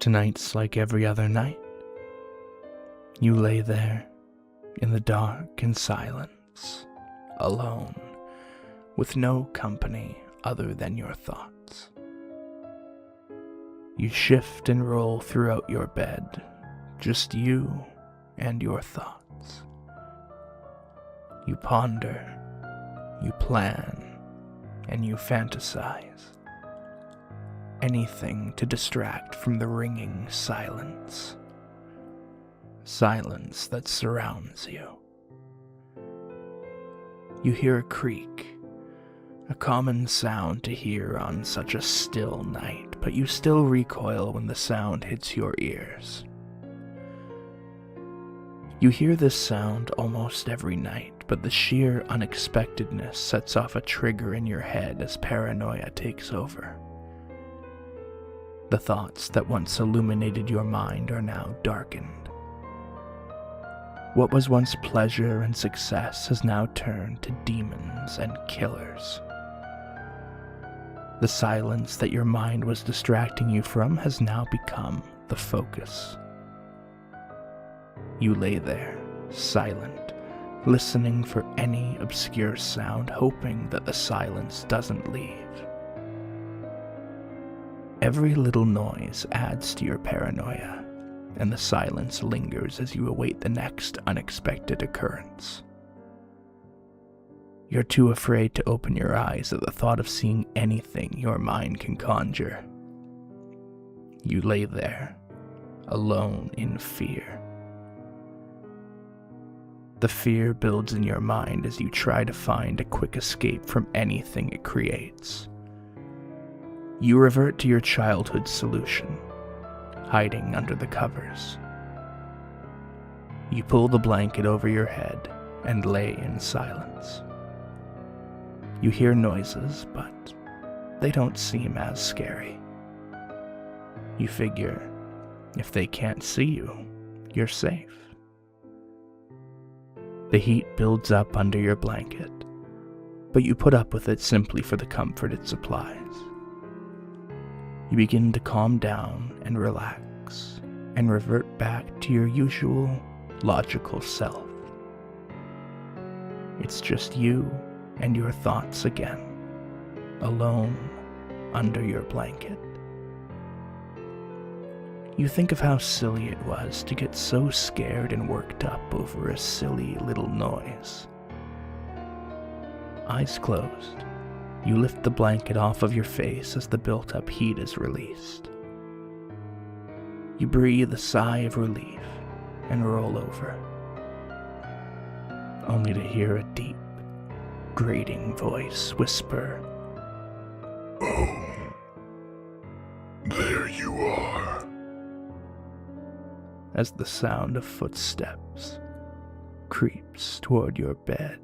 Tonight's like every other night. You lay there, in the dark and silence, alone, with no company other than your thoughts. You shift and roll throughout your bed, just you and your thoughts. You ponder, you plan, and you fantasize. Anything to distract from the ringing silence. Silence that surrounds you. You hear a creak, a common sound to hear on such a still night, but you still recoil when the sound hits your ears. You hear this sound almost every night, but the sheer unexpectedness sets off a trigger in your head as paranoia takes over. The thoughts that once illuminated your mind are now darkened. What was once pleasure and success has now turned to demons and killers. The silence that your mind was distracting you from has now become the focus. You lay there, silent, listening for any obscure sound, hoping that the silence doesn't leave. Every little noise adds to your paranoia, and the silence lingers as you await the next unexpected occurrence. You're too afraid to open your eyes at the thought of seeing anything your mind can conjure. You lay there, alone in fear. The fear builds in your mind as you try to find a quick escape from anything it creates. You revert to your childhood solution, hiding under the covers. You pull the blanket over your head and lay in silence. You hear noises, but they don't seem as scary. You figure, if they can't see you, you're safe. The heat builds up under your blanket, but you put up with it simply for the comfort it supplies. You begin to calm down and relax, and revert back to your usual, logical self. It's just you and your thoughts again, alone under your blanket. You think of how silly it was to get so scared and worked up over a silly little noise. Eyes closed, you lift the blanket off of your face as the built-up heat is released. You breathe a sigh of relief and roll over, only to hear a deep, grating voice whisper, "Oh, there you are," as the sound of footsteps creeps toward your bed.